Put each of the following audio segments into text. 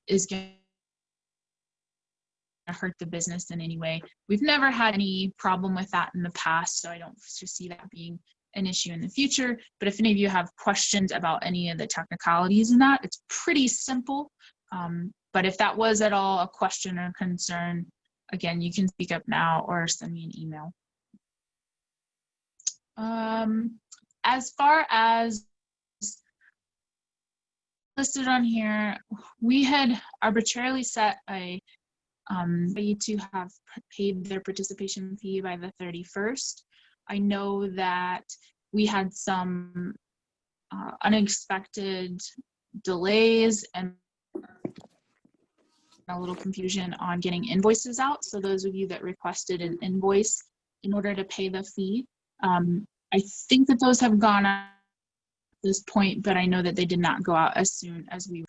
is going to hurt the business in any way. We've never had any problem with that in the past, so I don't foresee that being an issue in the future. But if any of you have questions about any of the technicalities in that, it's pretty simple. But if that was at all a question or concern, again, you can speak up now or send me an email. As far as listed on here, we had arbitrarily set a way to have paid their participation fee by the 31st. I know that we had some unexpected delays and a little confusion on getting invoices out. So those of you that requested an invoice in order to pay the fee, I think that those have gone out at this point, but I know that they did not go out as soon as we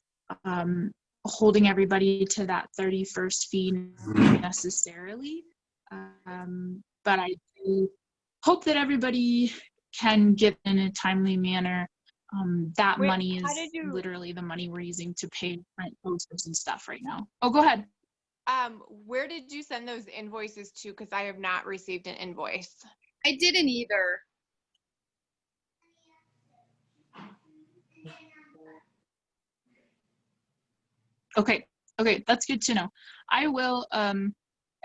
holding everybody to that 31st fee necessarily. But I do hope that everybody can get in a timely manner. That money is literally the money we're using to pay rent, posters and stuff right now. Oh, go ahead. Where did you send those invoices to? Because I have not received an invoice. I didn't either. Okay, that's good to know. I will, and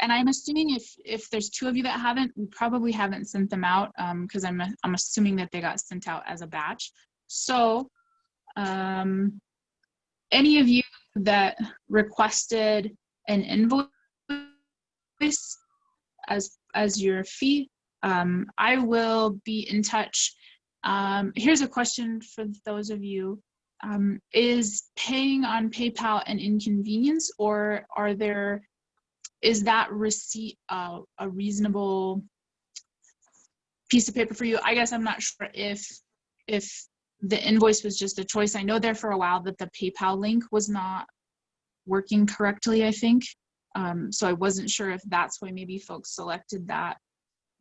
I'm assuming if there's two of you that haven't, we probably haven't sent them out because I'm assuming that they got sent out as a batch. So any of you that requested an invoice as your fee, I will be in touch. Here's a question for those of you. Is paying on PayPal an inconvenience, or is that receipt a reasonable piece of paper for you? I guess I'm not sure if the invoice was just a choice. I know there for a while that the PayPal link was not working correctly, I think. So I wasn't sure if that's why maybe folks selected that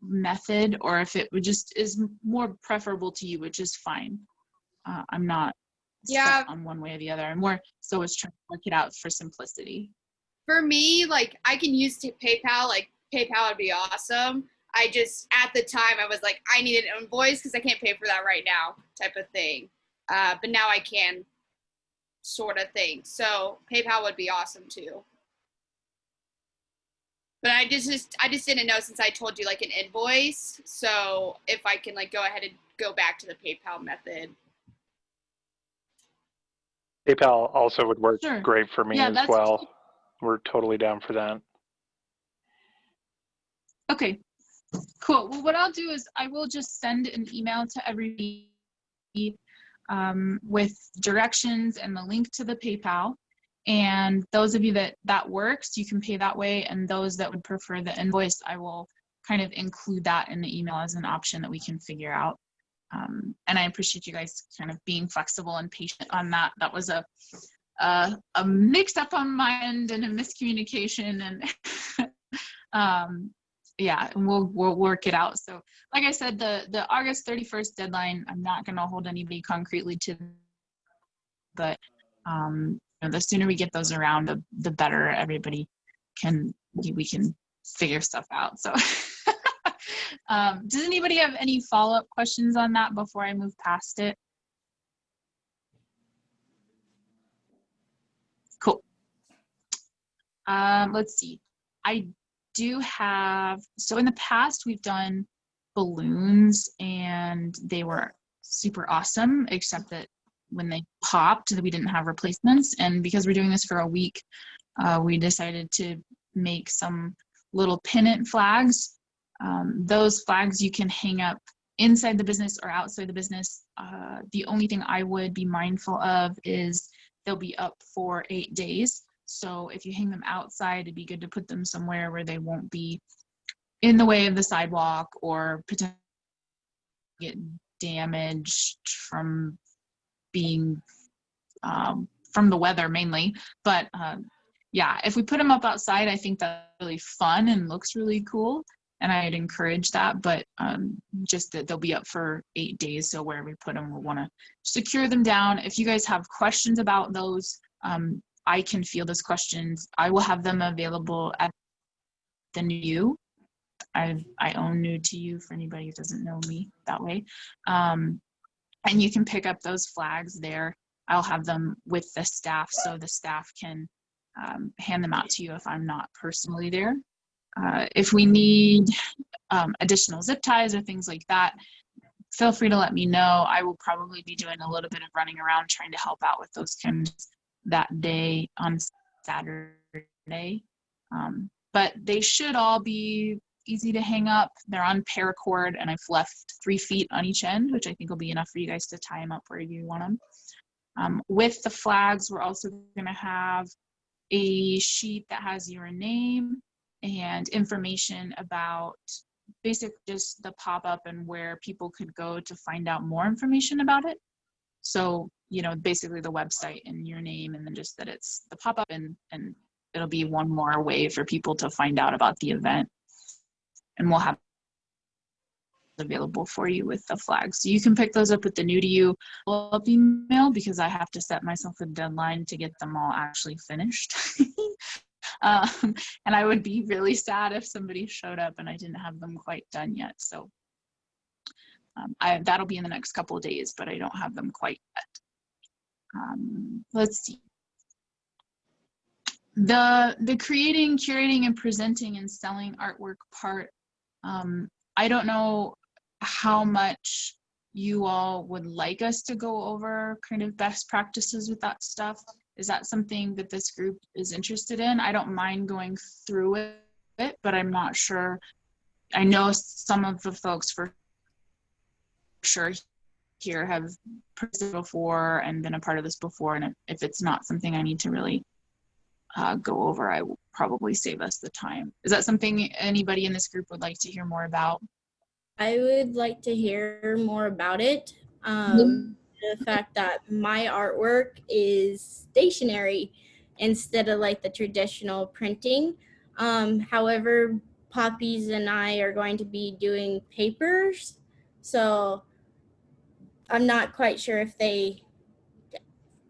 method, or if it would just is more preferable to you, which is fine. I'm not set on one way or the other. I'm more so was trying to work it out for simplicity. For me, like, I can use PayPal. Like, PayPal would be awesome. I just, at the time, I was like, I need an invoice because I can't pay for that right now, type of thing. But now I can, sort of thing. So PayPal would be awesome too. But I just didn't know, since I told you like an invoice. So if I can like go ahead and go back to the PayPal method. PayPal also would work Sure. great for me as well. We're totally down for that. Okay, cool. Well, what I'll do is I will just send an email to everybody with directions and the link to the PayPal. And those of you that works, you can pay that way. And those that would prefer the invoice, I will kind of include that in the email as an option that we can figure out. And I appreciate you guys kind of being flexible and patient on that. That was a mix up on my end and a miscommunication, and yeah, and we'll work it out. So like I said, the August 31st deadline, I'm not going to hold anybody concretely to, but you know, the sooner we get those around, the better everybody we can figure stuff out. So does anybody have any follow-up questions on that before I move past it? Cool. Let's see. I do have, so in the past we've done balloons and they were super awesome, except that when they popped, we didn't have replacements. And because we're doing this for a week, we decided to make some little pennant flags. Those flags you can hang up inside the business or outside the business. The only thing I would be mindful of is they'll be up for 8 days. So if you hang them outside, it'd be good to put them somewhere where they won't be in the way of the sidewalk or potentially get damaged from being from the weather mainly. But yeah, if we put them up outside, I think that's really fun and looks really cool. And I'd encourage that, but just that they'll be up for 8 days. So where we put them, we'll want to secure them down. If you guys have questions about those, I can field those questions. I will have them available at the new. I own New to You for anybody who doesn't know me that way. And you can pick up those flags there. I'll have them with the staff so the staff can hand them out to you if I'm not personally there. If we need additional zip ties or things like that, feel free to let me know. I will probably be doing a little bit of running around trying to help out with those kind that day on Saturday. But they should all be easy to hang up. They're on paracord, and I've left 3 feet on each end, which I think will be enough for you guys to tie them up where you want them. With the flags, we're also going to have a sheet that has your name and information about basically just the pop-up and where people could go to find out more information about it. So, you know, basically the website and your name, and then just that it's the pop-up, and it'll be one more way for people to find out about the event. And we'll have available for you with the flags. So you can pick those up with the New to You follow-up email, because I have to set myself a deadline to get them all actually finished. And I would be really sad if somebody showed up and I didn't have them quite done yet. So that'll be in the next couple of days, but I don't have them quite yet. Let's see. The creating, curating, and presenting and selling artwork part, I don't know how much you all would like us to go over kind of best practices with that stuff. Is that something that this group is interested in? I don't mind going through it, but I'm not sure. I know some of the folks for sure here have presented before and been a part of this before, and if it's not something I need to really go over, I will probably save us the time. Is that something anybody in this group would like to hear more about? I would like to hear more about it. The fact that my artwork is stationary instead of like the traditional printing. However, Poppies and I are going to be doing papers, so I'm not quite sure if they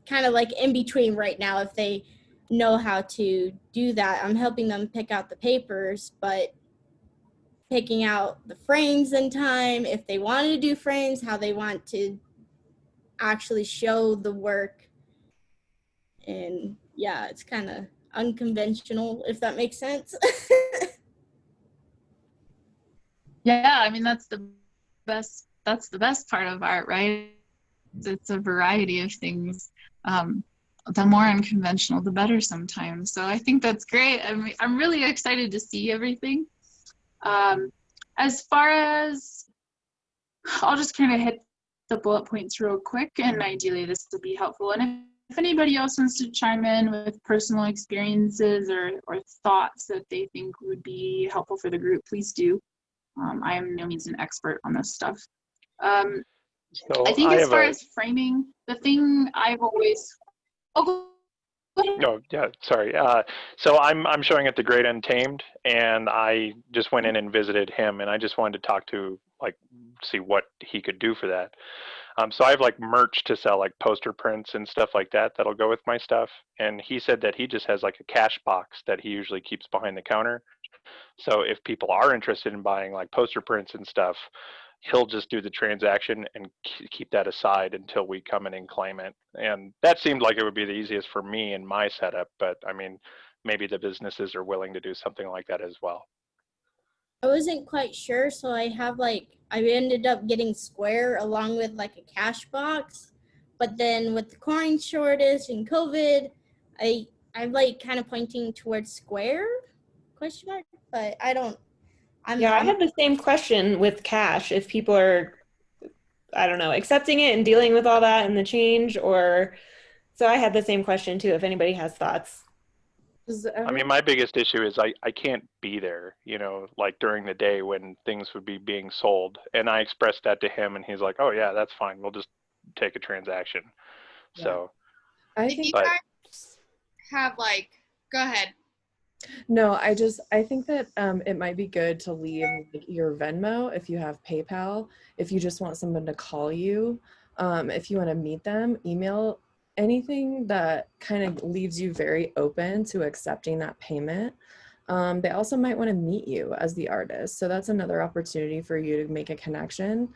kind of like in between right now, if they know how to do that. I'm helping them pick out the papers, but picking out the frames in time, if they wanted to do frames, how they want to actually show the work. And yeah, it's kind of unconventional, if that makes sense. Yeah, I mean, that's the best part of art, right? It's a variety of things. The more unconventional, the better sometimes. So I think that's great. I'm really excited to see everything. As far as, I'll just kind of hit the bullet points real quick, and ideally this would be helpful. And if anybody else wants to chime in with personal experiences or thoughts that they think would be helpful for the group, please do. I am no means an expert on this stuff. So I think as far as framing, the thing I've always, go ahead. No, yeah, sorry. So I'm showing at the Great Untamed, and I just went in and visited him, and I just wanted to talk to, like, see what he could do for that. So I have like merch to sell, like poster prints and stuff like that that'll go with my stuff. And he said that he just has like a cash box that he usually keeps behind the counter. So if people are interested in buying like poster prints and stuff, he'll just do the transaction and keep that aside until we come in and claim it. And that seemed like it would be the easiest for me in my setup, but I mean, maybe the businesses are willing to do something like that as well. I wasn't quite sure, so I ended up getting Square along with like a cash box. But then with the coin shortage and COVID, I'm like kind of pointing towards Square, ? But I had the same question with cash. If people are, I don't know, accepting it and dealing with all that and the change, or, so I had the same question too, if anybody has thoughts. I mean, my biggest issue is I can't be there, you know, like during the day when things would be being sold. And I expressed that to him, and he's like, oh yeah, that's fine. We'll just take a transaction. Yeah. So if you guys have like, go ahead. No, I think that it might be good to leave your Venmo if you have PayPal. If you just want someone to call you, if you want to meet them, email anything that kind of leaves you very open to accepting that payment. They also might want to meet you as the artist. So that's another opportunity for you to make a connection.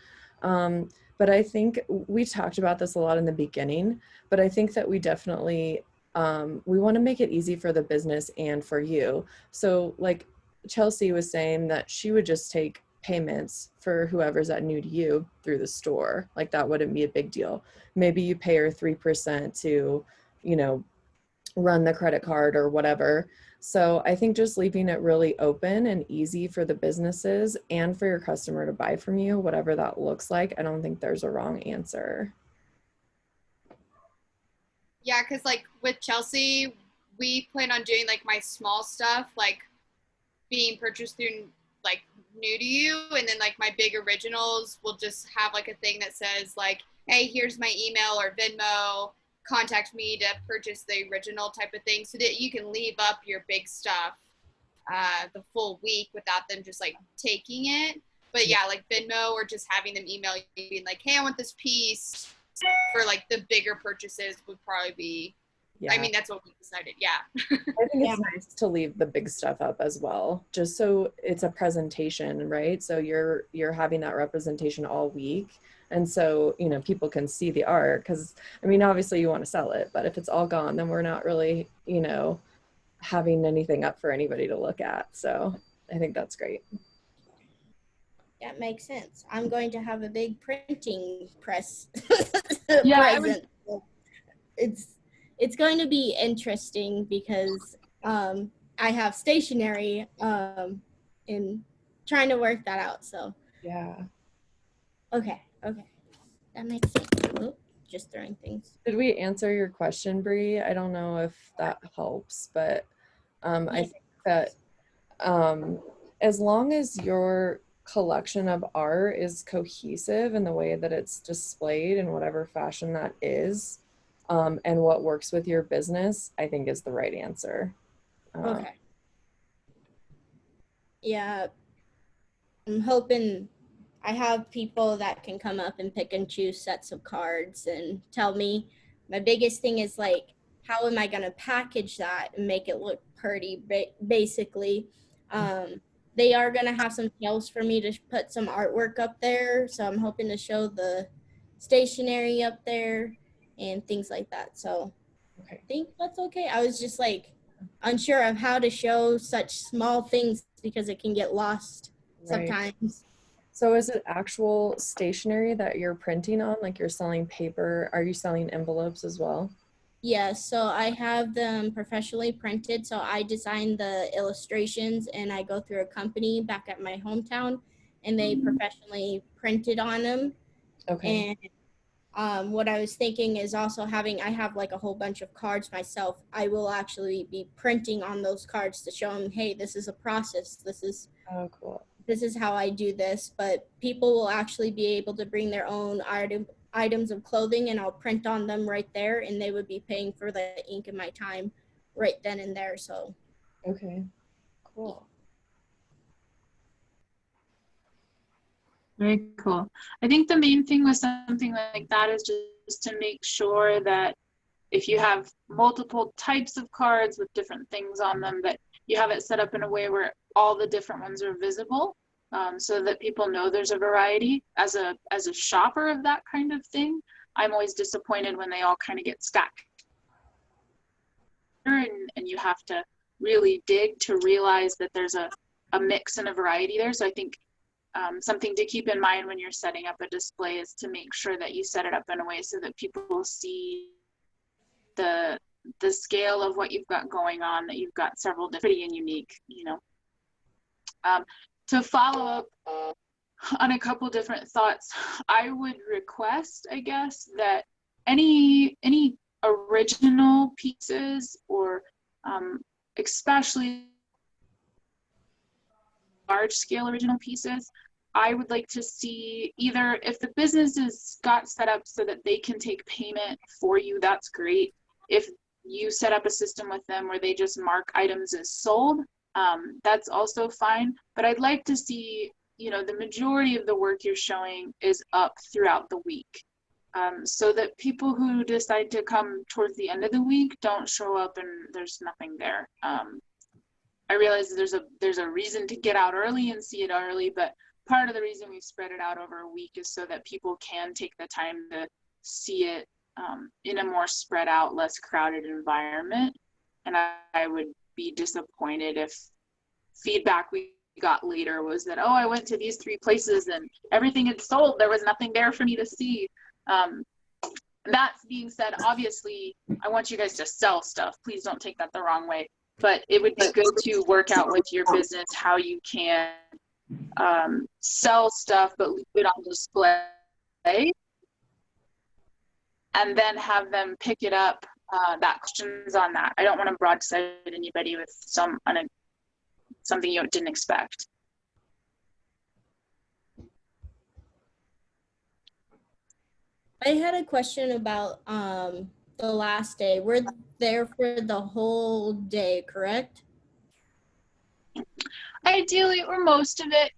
But I think we talked about this a lot in the beginning, but I think that we definitely, we want to make it easy for the business and for you. So like Chelsea was saying that she would just take payments for whoever's that new to you through the store. Like that wouldn't be a big deal. Maybe you pay her 3% to, you know, run the credit card or whatever. So I think just leaving it really open and easy for the businesses and for your customer to buy from you, whatever that looks like. I don't think there's a wrong answer. Yeah, because like with Chelsea, we plan on doing like my small stuff, like being purchased through like new to you, and then like my big originals will just have like a thing that says like, hey, here's my email or Venmo, contact me to purchase the original type of thing, so that you can leave up your big stuff the full week without them just like taking it. But yeah, like Venmo or just having them email you being like, hey, I want this piece, for like the bigger purchases would probably be, Yeah. I mean, that's what we decided. Yeah. I think it's nice to leave the big stuff up as well, just so it's a presentation, right? So you're having that representation all week. And so, you know, people can see the art, because I mean, obviously you want to sell it, but if it's all gone, then we're not really, you know, having anything up for anybody to look at. So I think that's great. That makes sense. I'm going to have a big printing press Yeah, present. It's going to be interesting because I have stationery and trying to work that out. So Yeah. okay, that makes sense. Oop, just throwing things. Did we answer your question, Bree? I don't know if that helps, but I think that as long as your collection of art is cohesive in the way that it's displayed in whatever fashion that is, and what works with your business, I think is the right answer. Okay. Yeah, I'm hoping I have people that can come up and pick and choose sets of cards and tell me. My biggest thing is like, how am I going to package that and make it look pretty, basically. They are going to have some shelves for me to put some artwork up there. So I'm hoping to show the stationery up there and things like that. So Okay. I think that's okay. I was just like unsure of how to show such small things because it can get lost sometimes. So is it actual stationery that you're printing on? Like you're selling paper? Are you selling envelopes as well? Yeah, so I have them professionally printed. So I design the illustrations and I go through a company back at my hometown and they professionally printed on them. Okay. And what I was thinking is also I have like a whole bunch of cards myself. I will actually be printing on those cards to show them, hey, this is a process. This is how I do this. But people will actually be able to bring their own items of clothing and I'll print on them right there, and they would be paying for the ink and my time right then and there. So Okay, cool. very cool. I think the main thing with something like that is just to make sure that if you have multiple types of cards with different things on them, that you have it set up in a way where all the different ones are visible, so that people know there's a variety. As a shopper of that kind of thing, I'm always disappointed when they all kind of get stacked. And you have to really dig to realize that there's a mix and a variety there. So I think something to keep in mind when you're setting up a display is to make sure that you set it up in a way so that people see the scale of what you've got going on, that you've got several different and unique, you know. To follow up on a couple different thoughts, I would request, I guess, that any original pieces or especially large scale original pieces, I would like to see either, if the business is got set up so that they can take payment for you, that's great. If you set up a system with them where they just mark items as sold, that's also fine. But I'd like to see, you know, the majority of the work you're showing is up throughout the week. so that people who decide to come towards the end of the week don't show up and there's nothing there. I realize there's a reason to get out early and see it early, but part of the reason we've spread it out over a week is so that people can take the time to see it in a more spread out, less crowded environment. And I would be disappointed if feedback we got later was that, oh, I went to these 3 places and everything had sold. There was nothing there for me to see. That being said, obviously, I want you guys to sell stuff. Please don't take that the wrong way. But it would be good to work out with your business how you can sell stuff, but leave it on display, and then have them pick it up. That questions on that. I don't want to broadside anybody with something you didn't expect. I had a question about the last day. We're there for the whole day, correct? Ideally, or most of it,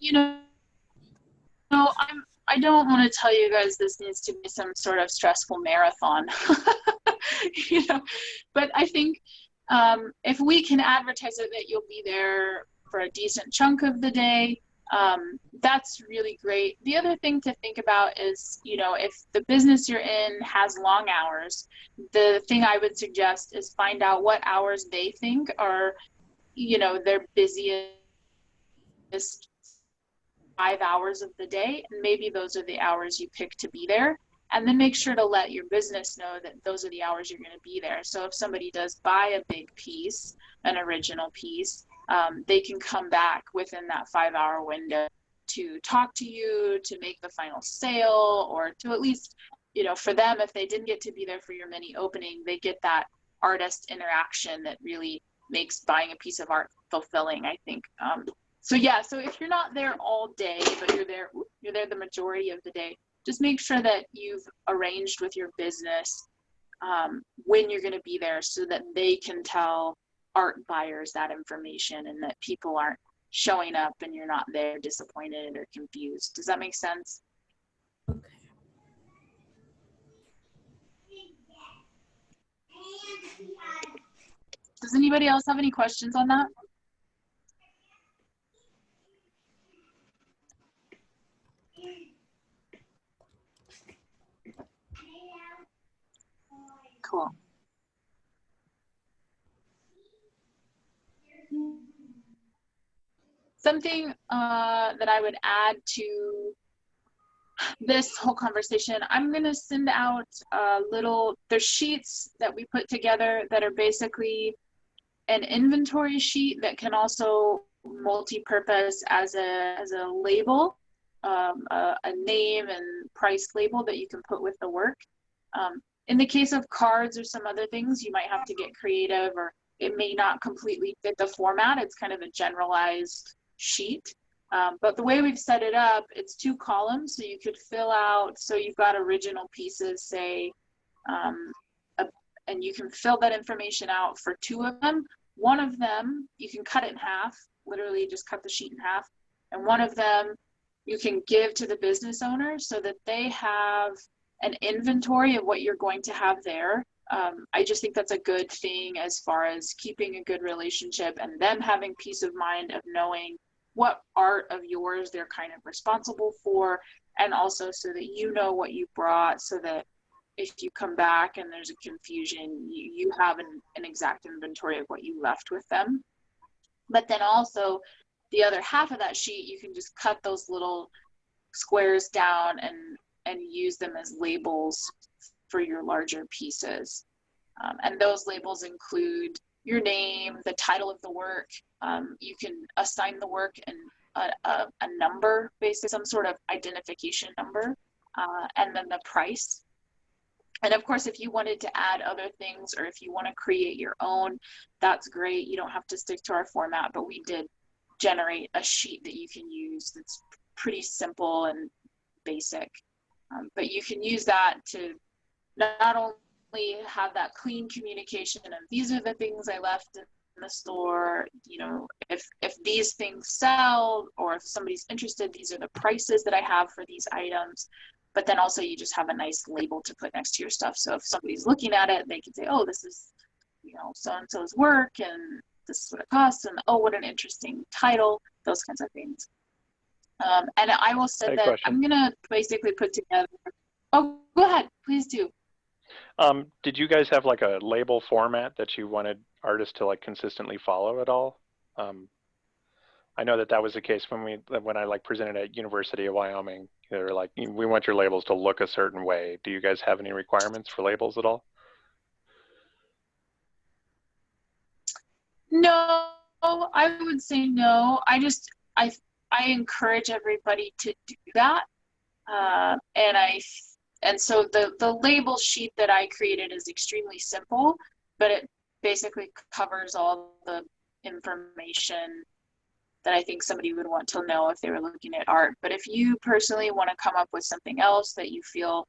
I don't want to tell you guys this needs to be some sort of stressful marathon, but I think if we can advertise it that you'll be there for a decent chunk of the day, that's really great. The other thing to think about is, if the business you're in has long hours, the thing I would suggest is find out what hours they think are, their busiest 5 hours of the day, and maybe those are the hours you pick to be there, and then make sure to let your business know that those are the hours you're going to be there. So if somebody does buy a big piece, an original piece, they can come back within that 5-hour window to talk to you, to make the final sale, or to at least, for them, if they didn't get to be there for your mini opening, they get that artist interaction that really makes buying a piece of art fulfilling, I think. So if you're not there all day, but you're there the majority of the day, just make sure that you've arranged with your business when you're going to be there so that they can tell art buyers that information, and that people aren't showing up and you're not there disappointed or confused. Does that make sense? Okay. Does anybody else have any questions on that? Cool. Something that I would add to this whole conversation, I'm going to send out there's sheets that we put together that are basically an inventory sheet that can also multi-purpose as a label, a name and price label that you can put with the work. In the case of cards or some other things, you might have to get creative, or it may not completely fit the format. It's kind of a generalized sheet. But the way we've set it up, it's 2 columns, so you could fill out, so you've got original pieces, say, and you can fill that information out for 2 of them. One of them, you can cut it in half, literally just cut the sheet in half. And one of them you can give to the business owner so that they have an inventory of what you're going to have there. I just think that's a good thing as far as keeping a good relationship and them having peace of mind of knowing what art of yours they're kind of responsible for, and also so that you know what you brought, so that if you come back and there's a confusion, you have an exact inventory of what you left with them. But then also the other half of that sheet, you can just cut those little squares down and use them as labels for your larger pieces. And those labels include your name, the title of the work. You can assign the work and a number, basically some sort of identification number, and then the price. And of course, if you wanted to add other things, or if you want to create your own, that's great. You don't have to stick to our format, but we did generate a sheet that you can use that's pretty simple and basic. But you can use that to not only have that clean communication of these are the things I left in the store, if these things sell, or if somebody's interested, these are the prices that I have for these items. but then also you just have a nice label to put next to your stuff. So if somebody's looking at it, they can say, oh, this is, you know, so-and-so's work, and this is what it costs, and oh, what an interesting title, those kinds of things. And I will say that question. I'm gonna basically put together, oh, go ahead, please do. Did you guys have like a label format that you wanted artists to like consistently follow at all? I know that that was the case when I like presented at University of Wyoming. They were like, we want your labels to look a certain way. Do you guys have any requirements for labels at all? No, I would say no. I encourage everybody to do that. And so the label sheet that I created is extremely simple, but it basically covers all the information that I think somebody would want to know if they were looking at art. But if you personally want to come up with something else that you feel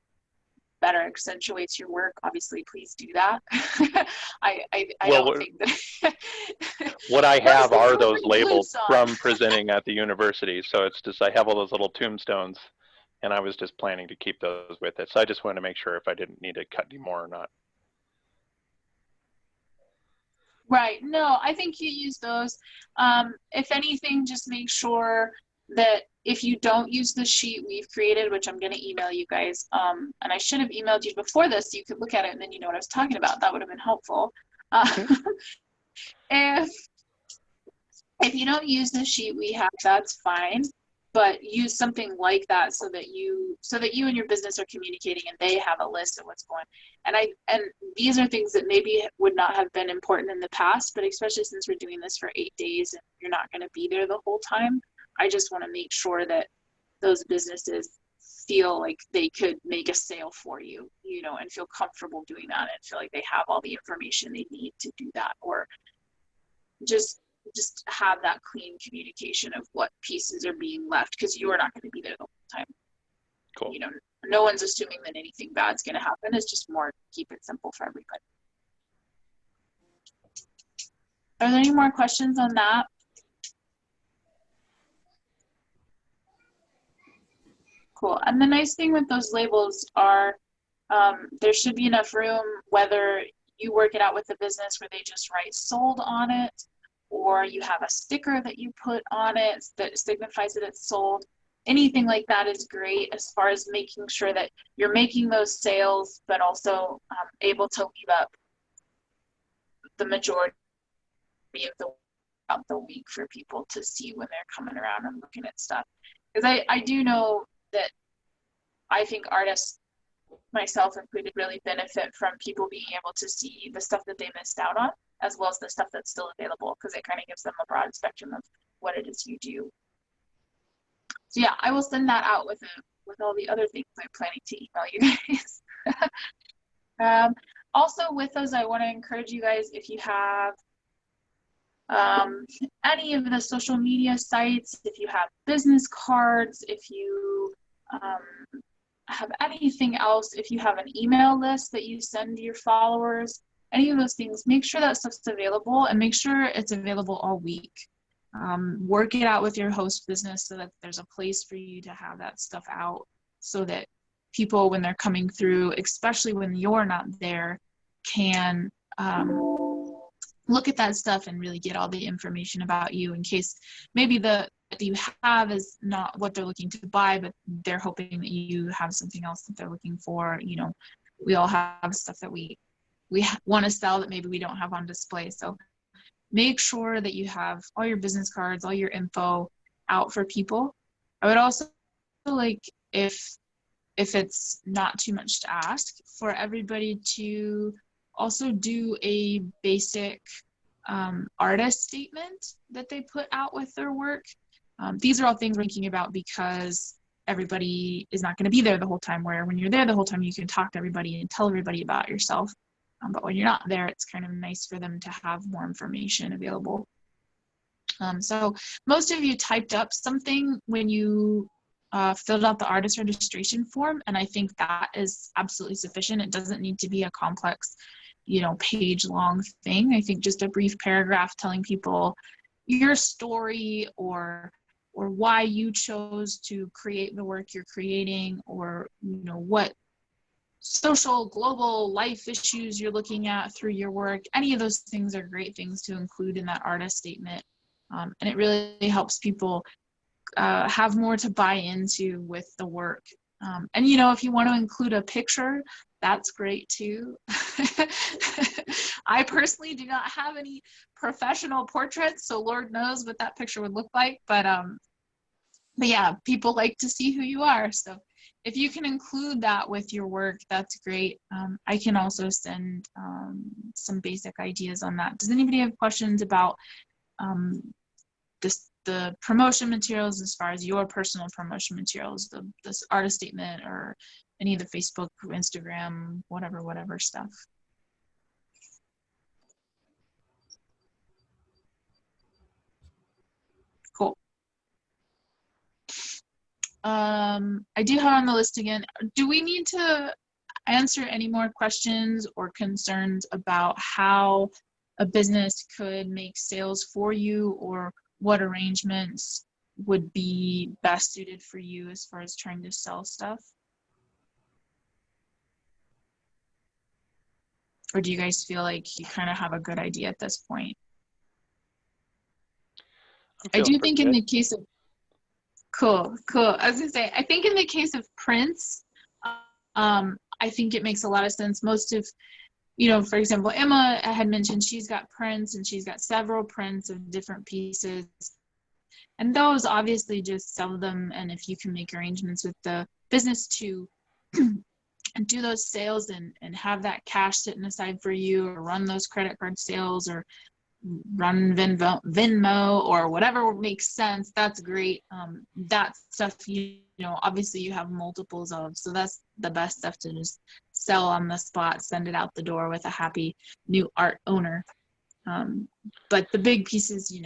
better accentuates your work, obviously please do that. I don't think that what I have are those labels from presenting at the university. So it's just, I have all those little tombstones, and I was just planning to keep those with it. So I just wanted to make sure if I didn't need to cut any more or not. Right. No, I think you use those. If anything, just make sure that if you don't use the sheet we've created, which I'm going to email you guys, and I should have emailed you before this so you could look at it and then you know what I was talking about. That would have been helpful. If you don't use the sheet we have, that's fine. But use something like that so that you and your business are communicating and they have a list of what's going. And these are things that maybe would not have been important in the past, but especially since we're doing this for 8 days and you're not going to be there the whole time, I just want to make sure that those businesses feel like they could make a sale for you, you know, and feel comfortable doing that and feel like they have all the information they need to do that, or just have that clean communication of what pieces are being left, because you are not going to be there the whole time. Cool. You know, no one's assuming that anything bad's going to happen. It's just more keep it simple for everybody. Are there any more questions on that? Cool. And the nice thing with those labels are there should be enough room, whether you work it out with the business where they just write sold on it, or you have a sticker that you put on it that signifies that it's sold. Anything like that is great as far as making sure that you're making those sales, but also able to leave up the majority of the week for people to see when they're coming around and looking at stuff. Because I do know that I think artists, myself included, really benefit from people being able to see the stuff that they missed out on, as well as the stuff that's still available, because it kind of gives them a broad spectrum of what it is you do. So yeah, I will send that out with all the other things I'm planning to email you guys. Also with those, I want to encourage you guys, if you have any of the social media sites, if you have business cards, if you have anything else, if you have an email list that you send your followers, any of those things, make sure that stuff's available, and make sure it's available all week. Work it out with your host business so that there's a place for you to have that stuff out, so that people, when they're coming through, especially when you're not there, can look at that stuff and really get all the information about you, in case maybe the that you have is not what they're looking to buy, but they're hoping that you have something else that they're looking for. You know, we all have stuff that we want to sell that maybe we don't have on display. So make sure that you have all your business cards, all your info out for people. I would also like, if it's not too much to ask, for everybody to also do a basic artist statement that they put out with their work. These are all things we're thinking about because everybody is not going to be there the whole time, where when you're there the whole time, you can talk to everybody and tell everybody about yourself. But when you're not there, it's kind of nice for them to have more information available. So most of you typed up something when you filled out the artist registration form, and I think that is absolutely sufficient. It doesn't need to be a complex, page-long thing. I think just a brief paragraph telling people your story, or why you chose to create the work you're creating, or what social global life issues you're looking at through your work. Any of those things are great things to include in that artist statement, and it really helps people have more to buy into with the work. And if you want to include a picture, that's great too. I personally do not have any professional portraits, so Lord knows what that picture would look like. But yeah, people like to see who you are. So if you can include that with your work, that's great. I can also send some basic ideas on that. Does anybody have questions about the promotion materials, as far as your personal promotion materials, this artist statement, or any of the Facebook, Instagram, whatever stuff? Cool. I do have on the list again. Do we need to answer any more questions or concerns about how a business could make sales for you, or what arrangements would be best suited for you as far as trying to sell stuff? Or do you guys feel like you kind of have a good idea at this point? I do think in the case of Cool. I was gonna say, I think in the case of prints, I think it makes a lot of sense. Most of, for example, Emma had mentioned she's got prints, and she's got several prints of different pieces. And those, obviously, just sell them. And if you can make arrangements with the business to do those sales and have that cash sitting aside for you, or run those credit card sales, or run Venmo, or whatever makes sense, that's great. That stuff, obviously you have multiples of, so that's the best stuff to just sell on the spot, send it out the door with a happy new art owner. But the big pieces,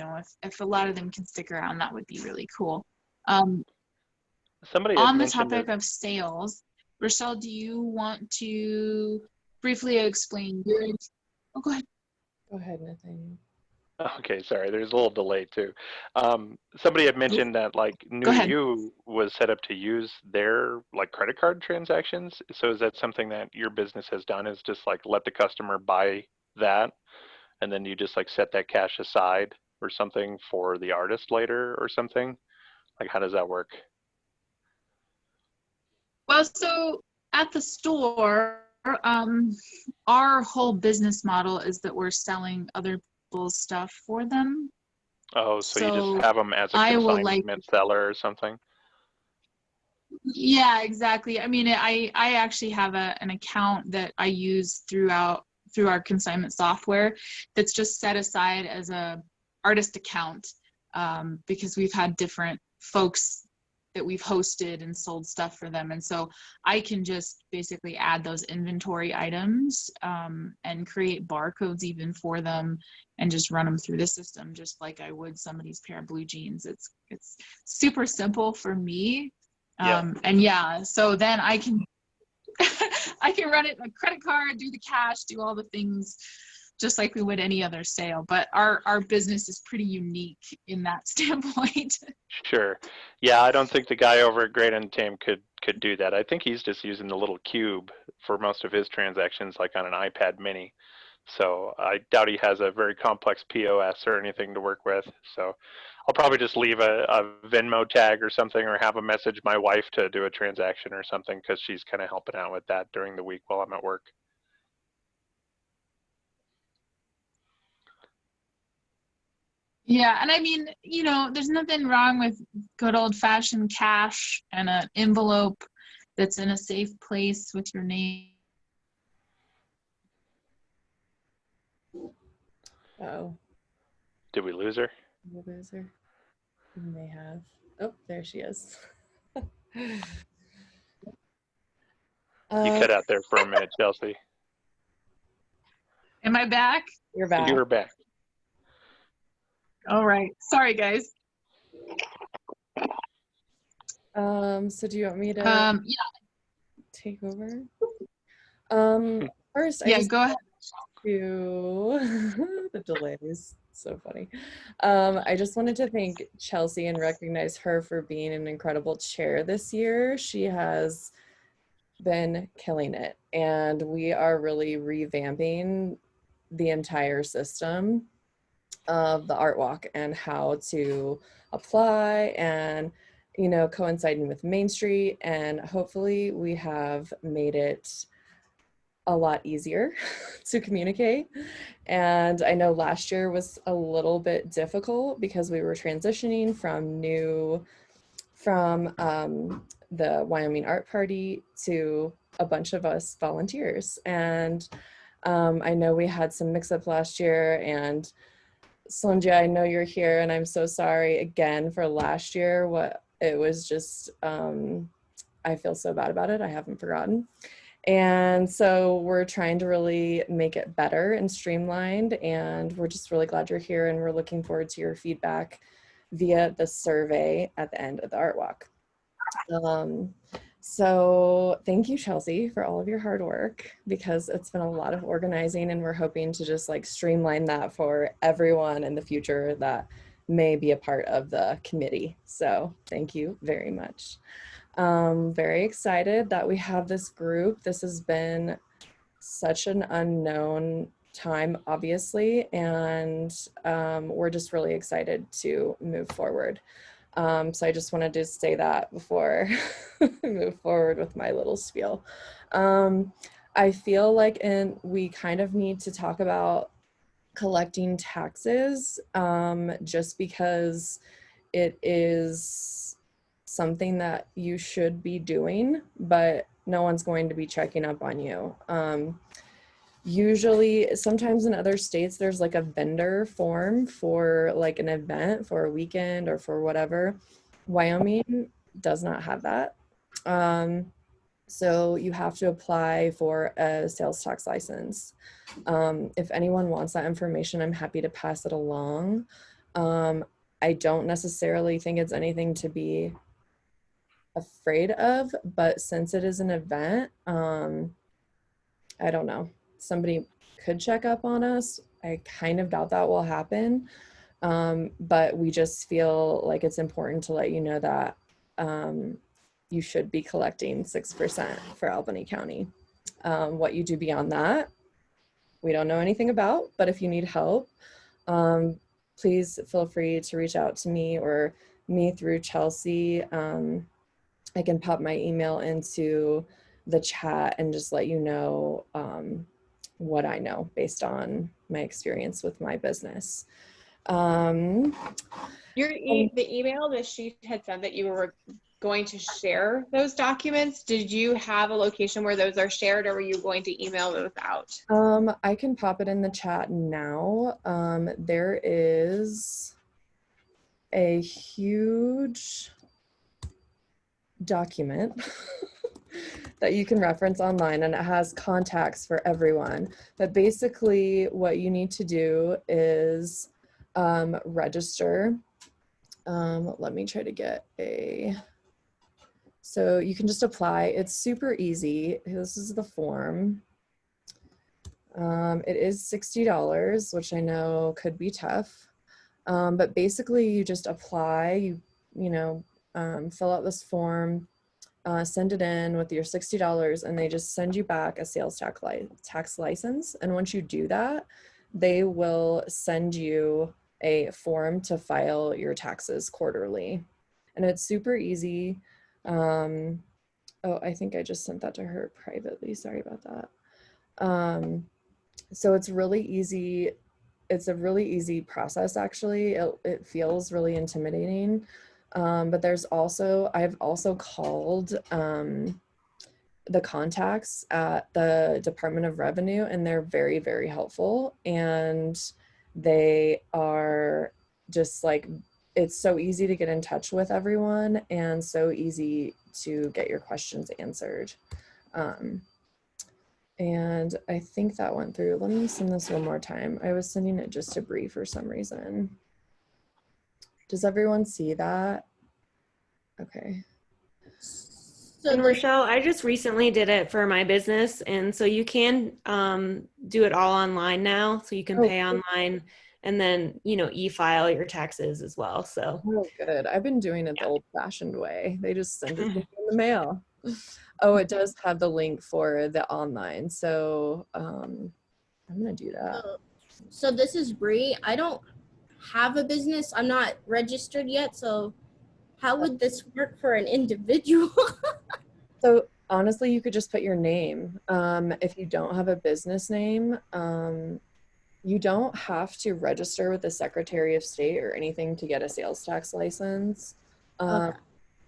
if a lot of them can stick around, that would be really cool. Somebody on the topic of sales, Rochelle, do you want to briefly explain your... Oh, go ahead. Go ahead, Nathaniel. Okay, sorry. There's a little delay too. Somebody had mentioned that New You was set up to use their credit card transactions. So is that something that your business has done? Is just let the customer buy that, and then you just set that cash aside or something for the artist later or something? How does that work? Well, so at the store, our whole business model is that we're selling other people's stuff for them. Oh, so you just have them as a consignment seller or something? Yeah, exactly. I mean, I actually have an account that I use through our consignment software that's just set aside as a artist account, because we've had different folks that we've hosted and sold stuff for them. And so I can just basically add those inventory items and create barcodes even for them, and just run them through the system just like I would somebody's pair of blue jeans. It's super simple for me. And yeah, so then I can I can run it a credit card, do the cash, do all the things just like we would any other sale. But our business is pretty unique in that standpoint. Sure. Yeah, I don't think the guy over at Great Untamed could do that. I think he's just using the little cube for most of his transactions, like on an iPad mini. So I doubt he has a very complex POS or anything to work with. So I'll probably just leave a Venmo tag or something, or have a message my wife to do a transaction or something, because she's kind of helping out with that during the week while I'm at work. Yeah, and I mean, there's nothing wrong with good old-fashioned cash and an envelope that's in a safe place with your name. Oh. Did we lose her? Did we lose her? We may have. Oh, there she is. You cut out there for a minute, Chelsea. Am I back? You're back. You were back. All right. Sorry, guys. So do you want me to take over? First, go ahead. you. The delays. So funny. I just wanted to thank Chelsea and recognize her for being an incredible chair this year. She has been killing it, and we are really revamping the entire system of the art walk and how to apply and coinciding with Main Street, and hopefully we have made it a lot easier to communicate. And I know last year was a little bit difficult because we were transitioning from the Wyoming Art Party to a bunch of us volunteers. And I know we had some mix up last year, and Sonja, I know you're here, and I'm so sorry again for last year. What it was just, I feel so bad about it. I haven't forgotten. And so we're trying to really make it better and streamlined, and we're just really glad you're here, and we're looking forward to your feedback via the survey at the end of the art walk. So thank you, Chelsea, for all of your hard work, because it's been a lot of organizing, and we're hoping to just like streamline that for everyone in the future that may be a part of the committee. So thank you very much. Very excited that we have this group. This has been such an unknown time, obviously, and we're just really excited to move forward. So I just wanted to say that before I move forward with my little spiel. I feel like we kind of need to talk about collecting taxes, just because it is something that you should be doing, but no one's going to be checking up on you. Usually, sometimes in other states, there's like a vendor form for like an event for a weekend or for whatever. Wyoming does not have that. So you have to apply for a sales tax license. If anyone wants that information, I'm happy to pass it along. I don't necessarily think it's anything to be afraid of, but since it is an event, I don't know. Somebody could check up on us. I kind of doubt that will happen. But we just feel like it's important to let you know that you should be collecting 6% for Albany County. What you do beyond that, we don't know anything about, but if you need help, please feel free to reach out to me or me through Chelsea. I can pop my email into the chat and just let you know what I know based on my experience with my business. The email that she had said that you were going to share those documents, did you have a location where those are shared, or were you going to email those out? I can pop it in the chat now. There is a huge document that you can reference online, and it has contacts for everyone. But basically what you need to do is register. Let me try to get so you can just apply. It's super easy. This is the form. It is $60, which I know could be tough. But basically you just apply, fill out this form, send it in with your $60, and they just send you back a sales tax license. And once you do that, they will send you a form to file your taxes quarterly. And it's super easy. Oh, I think I just sent that to her privately. Sorry about that. So it's really easy. It's a really easy process, actually. It feels really intimidating. But I've also called the contacts at the Department of Revenue, and they're very, very helpful. And they are just like, it's so easy to get in touch with everyone and so easy to get your questions answered. And I think that went through. Let me send this one more time. I was sending it just to Bree for some reason. Does everyone see that? Okay. So And the, Rochelle, I just recently did it for my business, and so you can do it all online now. So you can Oh, pay online, and then e-file your taxes as well. So oh, good. I've been doing it the old-fashioned way. They just send it to me in the mail. Oh, it does have the link for the online. So I'm gonna do that. so this is Bree. I don't have a business. I'm not registered yet. So how would this work for an individual? So honestly, you could just put your name. If you don't have a business name, you don't have to register with the Secretary of State or anything to get a sales tax license. Okay.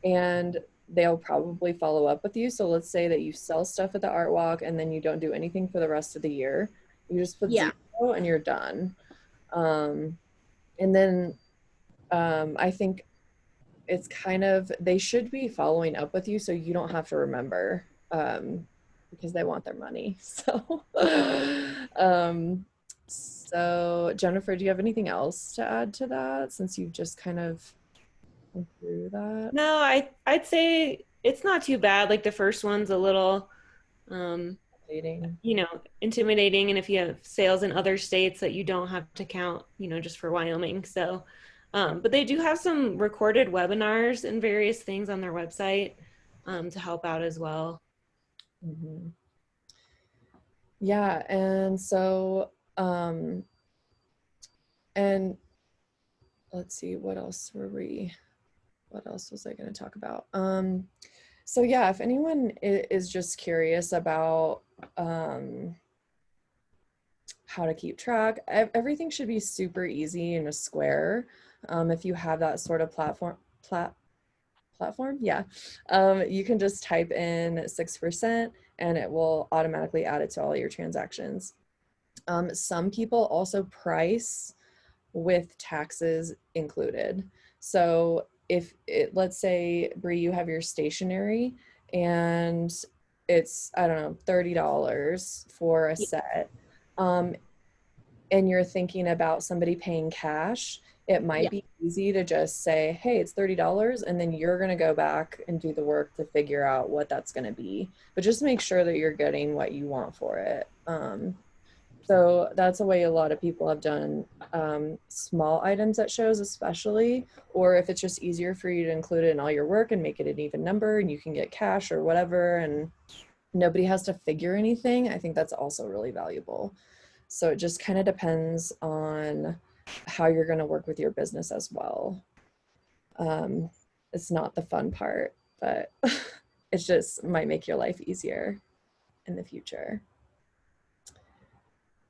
And they'll probably follow up with you. So let's say that you sell stuff at the art walk and then you don't do anything for the rest of the year. You just put Yeah. 0 and you're done. And then I think it's kind of, they should be following up with you so you don't have to remember, because they want their money. So Jennifer, do you have anything else to add to that since you've just kind of went through that? no, I'd say it's not too bad. Like the first one's a little Dating. intimidating, and if you have sales in other states that you don't have to count, just for Wyoming. So but they do have some recorded webinars and various things on their website to help out as well. Mm-hmm. Yeah, and so and let's see, what else was I going to talk about? So yeah, if anyone is just curious about how to keep track, everything should be super easy in a square. If you have that sort of platform, yeah, you can just type in 6% and it will automatically add it to all your transactions. Some people also price with taxes included. So if let's say, Bree, you have your stationery and it's, I don't know, $30 for a set, and you're thinking about somebody paying cash, it might be easy to just say, hey, it's $30, and then you're going to go back and do the work to figure out what that's going to be. But just make sure that you're getting what you want for it. So that's a way a lot of people have done small items at shows, especially, or if it's just easier for you to include it in all your work and make it an even number and you can get cash or whatever and nobody has to figure anything. I think that's also really valuable. So it just kind of depends on how you're going to work with your business as well. It's not the fun part, but it just might make your life easier in the future.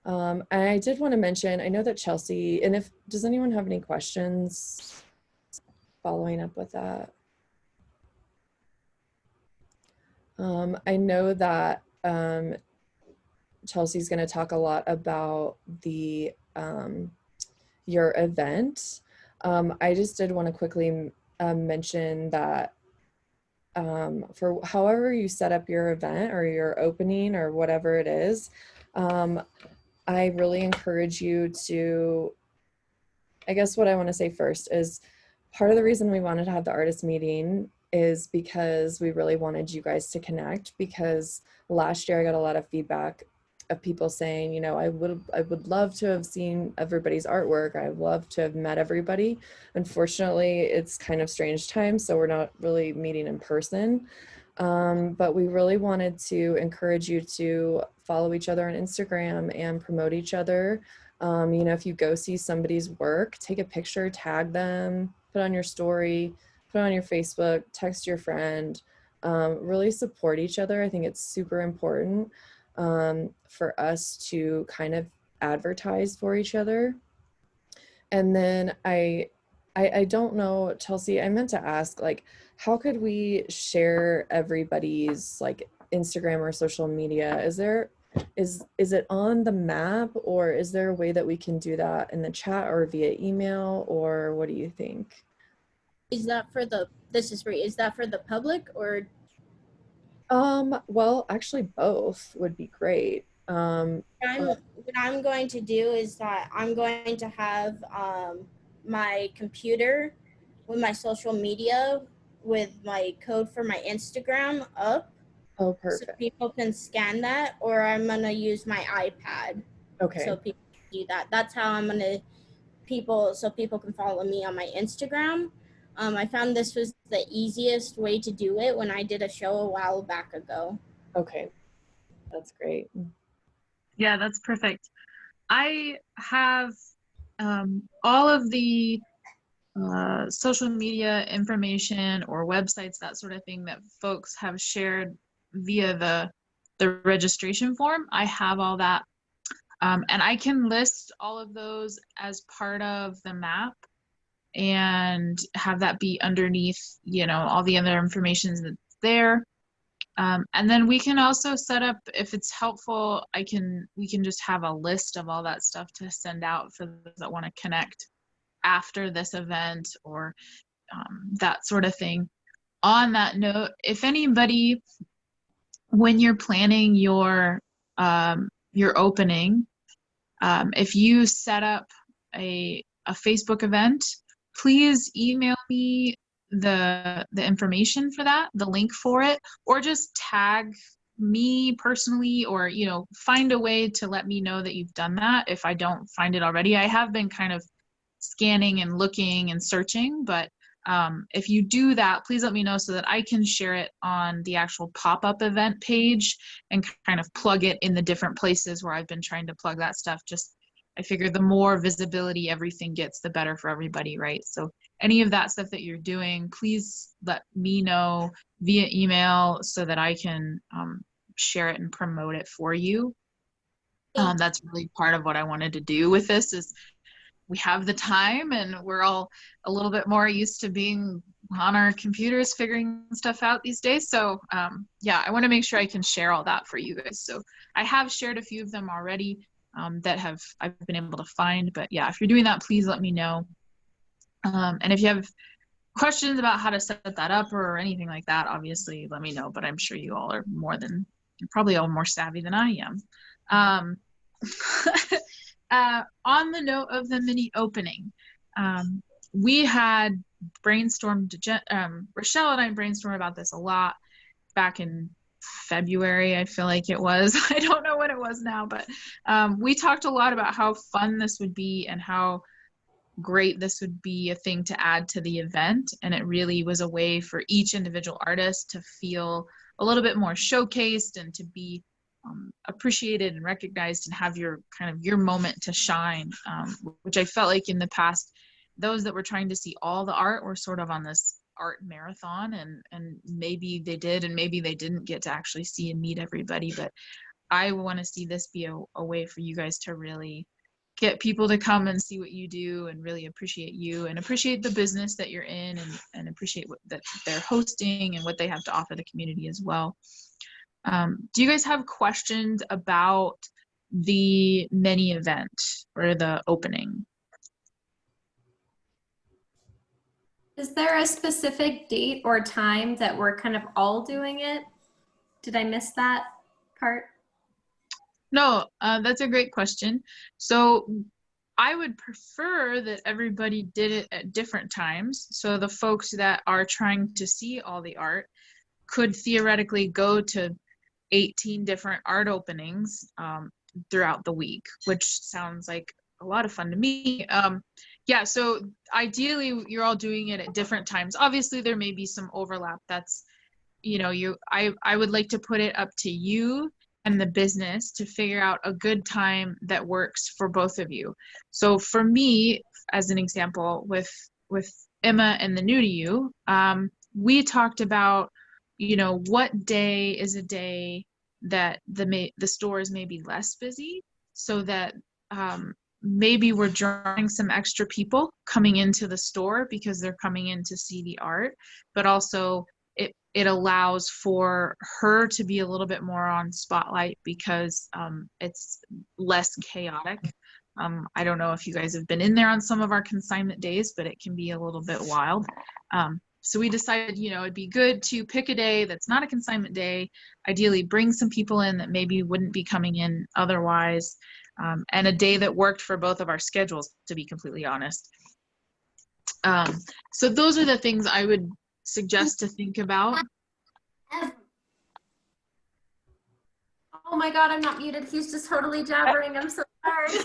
And I did want to mention, I know that Chelsea, and does anyone have any questions following up with that? I know that Chelsea's going to talk a lot about the your event. I just did want to quickly mention that for however you set up your event or your opening or whatever it is, I really encourage you to, I guess what I want to say first is part of the reason we wanted to have the artist meeting is because we really wanted you guys to connect, because last year I got a lot of feedback of people saying, you know, I would love to have seen everybody's artwork. I'd love to have met everybody. Unfortunately, it's kind of strange times, so we're not really meeting in person. But we really wanted to encourage you to follow each other on Instagram and promote each other. You know, if you go see somebody's work, take a picture, tag them, put on your story, put on your Facebook, text your friend, really support each other. I think it's super important for us to kind of advertise for each other. And then I don't know, Chelsea, I meant to ask, like, how could we share everybody's like Instagram or social media? Is it on the map, or is there a way that we can do that in the chat or via email, or what do you think? Is that for this is free, is that for the public or? Well, actually both would be great. What I'm going to do is that I'm going to have my computer with my social media with my code for my Instagram up. Oh, So perfect. people can scan that, or I'm gonna use my iPad. Okay. So people can do that. That's how I'm gonna so people can follow me on my Instagram. I found this was the easiest way to do it when I did a show a while back ago. Okay. That's great. Yeah, that's perfect. I have all of the social media information or websites, that sort of thing that folks have shared via the registration form. I have all that. And I can list all of those as part of the map and have that be underneath, all the other information that's there. And then we can also set up, if it's helpful, we can just have a list of all that stuff to send out for those that want to connect after this event or that sort of thing. On that note, if anybody, when you're planning your opening, if you set up a Facebook event, please email me the information for that, the link for it, or just tag me personally, or find a way to let me know that you've done that if I don't find it already. I have been kind of scanning and looking and searching, but if you do that, please let me know so that I can share it on the actual pop-up event page and kind of plug it in the different places where I've been trying to plug that stuff. Just, I figure the more visibility everything gets, the better for everybody, right? So any of that stuff that you're doing, please let me know via email so that I can share it and promote it for you. That's really part of what I wanted to do with this is we have the time and we're all a little bit more used to being on our computers figuring stuff out these days. So yeah, I want to make sure I can share all that for you guys. So I have shared a few of them already that I've been able to find, but yeah, if you're doing that, please let me know. And if you have questions about how to set that up or anything like that, obviously let me know, but I'm sure you all are you're probably all more savvy than I am. On the note of the mini opening, we had brainstormed, Rochelle and I brainstormed about this a lot back in February, I feel like it was. I don't know what it was now, but we talked a lot about how fun this would be and how great this would be a thing to add to the event. And it really was a way for each individual artist to feel a little bit more showcased and to be appreciated and recognized and have your moment to shine, which I felt like in the past, those that were trying to see all the art were sort of on this art marathon, and maybe they did and maybe they didn't get to actually see and meet everybody. But I want to see this be a way for you guys to really get people to come and see what you do and really appreciate you and appreciate the business that you're in, and appreciate that they're hosting and what they have to offer the community as well. Do you guys have questions about the mini event or the opening? Is there a specific date or time that we're kind of all doing it? Did I miss that part? No, that's a great question. So I would prefer that everybody did it at different times. So the folks that are trying to see all the art could theoretically go to 18 different art openings throughout the week, which sounds like a lot of fun to me. Yeah, so ideally you're all doing it at different times. Obviously there may be some overlap. That's, I would like to put it up to you and the business to figure out a good time that works for both of you. So for me, as an example, with Emma and the New to You, we talked about, what day is a day that the stores may be less busy, so that maybe we're drawing some extra people coming into the store because they're coming in to see the art, but also it allows for her to be a little bit more on spotlight because it's less chaotic. I don't know if you guys have been in there on some of our consignment days, but it can be a little bit wild. So we decided, it'd be good to pick a day that's not a consignment day, ideally bring some people in that maybe wouldn't be coming in otherwise, and a day that worked for both of our schedules, to be completely honest. So those are the things I would suggest to think about? Oh my God, I'm not muted. He's just totally jabbering. I'm so sorry.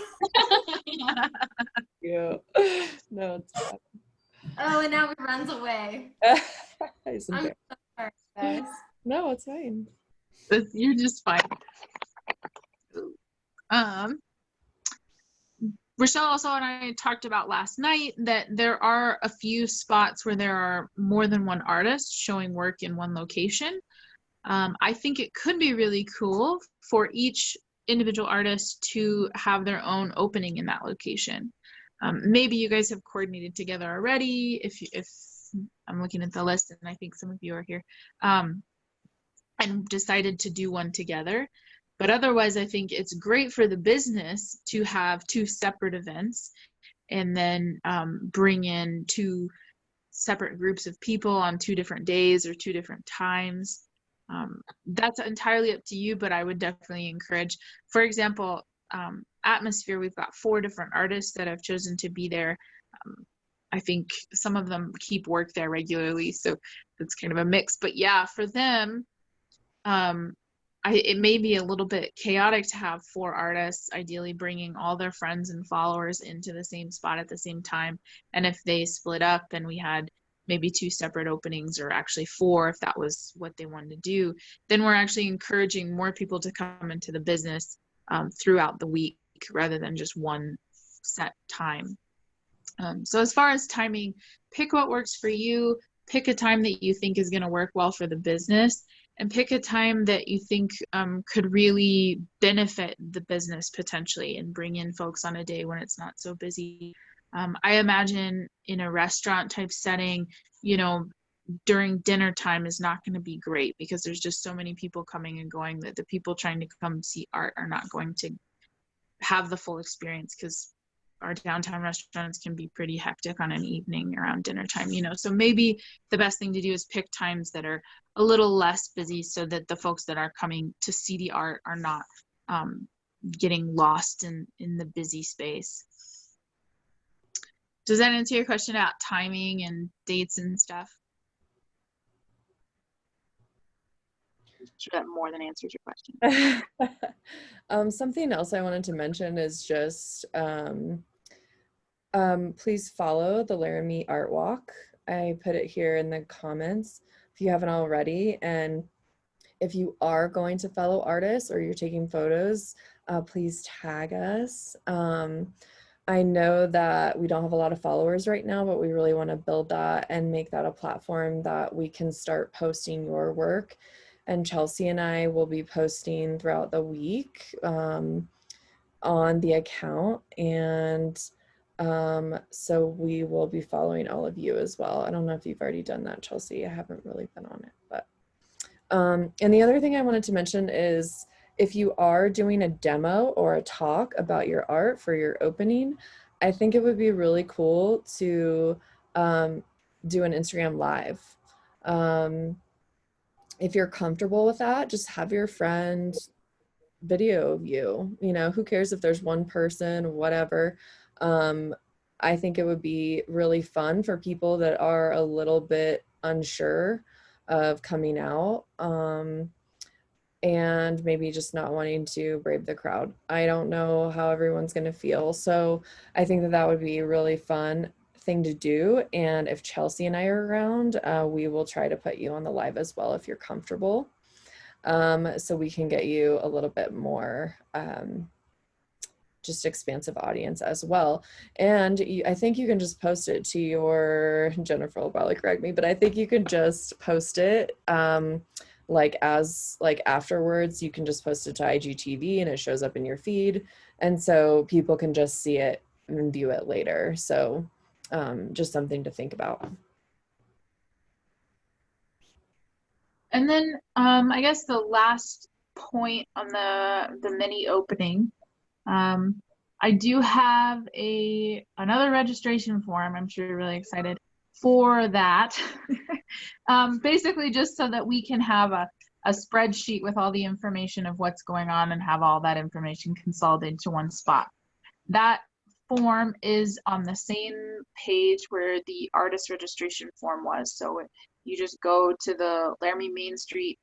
Yeah. No, it's fine. Oh, and now he runs away. He's I'm embarrassed. so sorry, guys. No, it's fine. You're just fine. Rochelle also and I talked about last night that there are a few spots where there are more than one artist showing work in one location. I think it could be really cool for each individual artist to have their own opening in that location. Maybe you guys have coordinated together already. If I'm looking at the list, and I think some of you are here, and decided to do one together. But otherwise, I think it's great for the business to have two separate events and then bring in two separate groups of people on 2 different days or 2 different times. That's entirely up to you, but I would definitely encourage, for example, Atmosphere, we've got 4 different artists that have chosen to be there. I think some of them keep work there regularly, so it's kind of a mix. But yeah, for them, it may be a little bit chaotic to have 4 artists, ideally bringing all their friends and followers into the same spot at the same time. And if they split up and we had maybe 2 separate openings, or actually 4 if that was what they wanted to do, then we're actually encouraging more people to come into the business throughout the week rather than just one set time. So as far as timing, pick what works for you, pick a time that you think is going to work well for the business, and pick a time that you think could really benefit the business potentially and bring in folks on a day when it's not so busy. I imagine in a restaurant type setting, during dinner time is not going to be great because there's just so many people coming and going that the people trying to come see art are not going to have the full experience, because our downtown restaurants can be pretty hectic on an evening around dinner time, so maybe the best thing to do is pick times that are a little less busy so that the folks that are coming to see the art are not getting lost in the busy space. Does that answer your question about timing and dates and stuff? I'm sure that more than answers your question. Something else I wanted to mention is just please follow the Laramie Art Walk. I put it here in the comments if you haven't already. And if you are going to fellow artists or you're taking photos, please tag us. I know that we don't have a lot of followers right now, but we really want to build that and make that a platform that we can start posting your work. And Chelsea and I will be posting throughout the week on the account. And so we will be following all of you as well. I don't know if you've already done that, Chelsea. I haven't really been on it, but and the other thing I wanted to mention is if you are doing a demo or a talk about your art for your opening, I think it would be really cool to do an Instagram live. If you're comfortable with that, just have your friend video of you, who cares if there's one person, whatever. I think it would be really fun for people that are a little bit unsure of coming out and maybe just not wanting to brave the crowd. I don't know how everyone's going to feel. So I think that would be a really fun thing to do. And if Chelsea and I are around, we will try to put you on the live as well if you're comfortable. So we can get you a little bit more just expansive audience as well. And I think you can just post it to your, Jennifer will probably correct me, but I think you can just post it afterwards. You can just post it to IGTV and it shows up in your feed. And so people can just see it and view it later. So just something to think about. And then I guess the last point on the mini opening, I do have another registration form. I'm sure you're really excited for that. Basically just so that we can have a spreadsheet with all the information of what's going on and have all that information consolidated to one spot. That form is on the same page where the artist registration form was. So you just go to the Laramie Main Street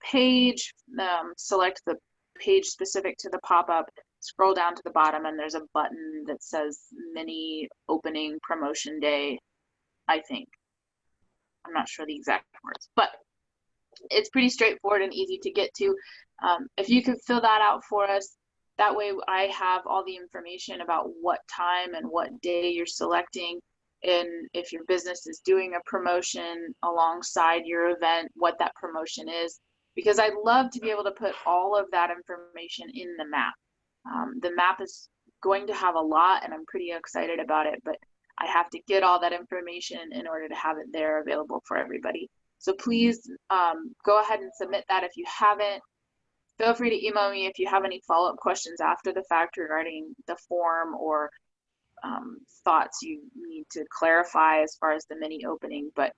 page, select the page specific to the pop-up, scroll down to the bottom, and there's a button that says mini opening promotion day, I think. I'm not sure the exact words, but it's pretty straightforward and easy to get to. If you could fill that out for us, that way I have all the information about what time and what day you're selecting, and if your business is doing a promotion alongside your event, what that promotion is, because I'd love to be able to put all of that information in the map. The map is going to have a lot, and I'm pretty excited about it, but I have to get all that information in order to have it there available for everybody. So please go ahead and submit that if you haven't. Feel free to email me if you have any follow-up questions after the fact regarding the form, or thoughts you need to clarify as far as the mini opening. But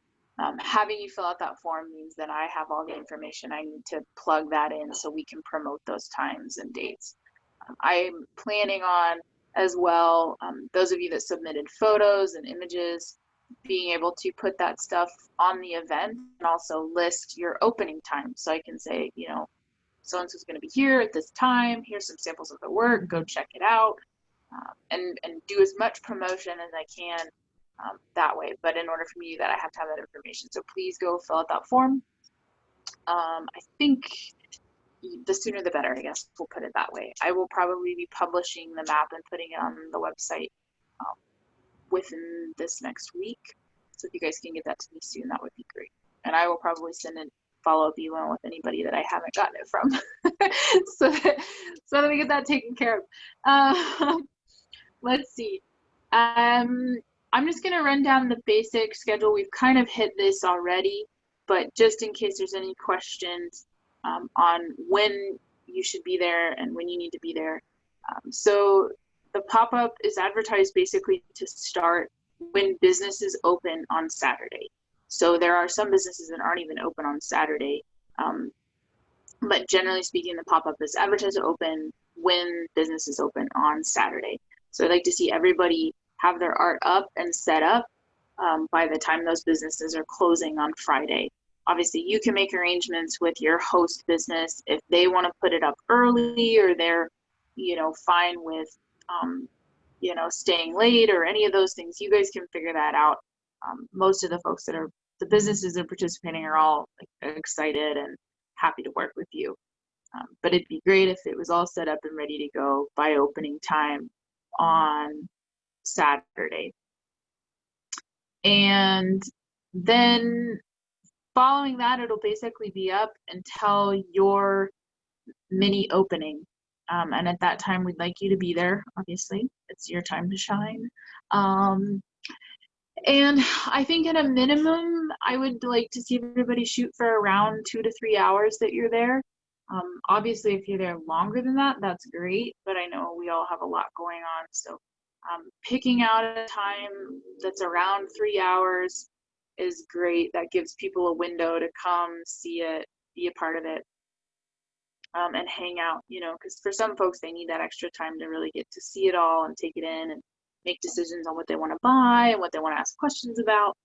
having you fill out that form means that I have all the information I need to plug that in so we can promote those times and dates. I'm planning on as well, those of you that submitted photos and images, being able to put that stuff on the event and also list your opening time. So I can say, you know, so-and-so's going to be here at this time. Here's some samples of the work. Go check it out, and do as much promotion as I can that way. But in order for me to do that, I have to have that information. So please go fill out that form. I think the sooner the better, I guess we'll put it that way. I will probably be publishing the map and putting it on the website within this next week. So if you guys can get that to me soon, that would be great. And I will probably send a follow-up email with anybody that I haven't gotten it from, so that we get that taken care of. Let's see. I'm just gonna run down the basic schedule. We've kind of hit this already, but just in case there's any questions on when you should be there and when you need to be there. So the pop-up is advertised basically to start when businesses open on Saturday. So there are some businesses that aren't even open on Saturday. But generally speaking, the pop-up is advertised to open when businesses open on Saturday. So I'd like to see everybody have their art up and set up by the time those businesses are closing on Friday. Obviously, you can make arrangements with your host business if they want to put it up early, or they're, you know, fine with, you know, staying late or any of those things. You guys can figure that out. Most of the folks that are, the businesses that are participating are all excited and happy to work with you. But it'd be great if it was all set up and ready to go by opening time on Saturday. And then following that, it'll basically be up until your mini opening. And at that time, we'd like you to be there. Obviously, it's your time to shine. And I think at a minimum, I would like to see everybody shoot for around 2 to 3 hours that you're there. Obviously, if you're there longer than that, that's great. But I know we all have a lot going on. So picking out a time that's around 3 hours is great. That gives people a window to come see it, be a part of it, and hang out, you know, because for some folks, they need that extra time to really get to see it all and take it in and make decisions on what they want to buy and what they want to ask questions about.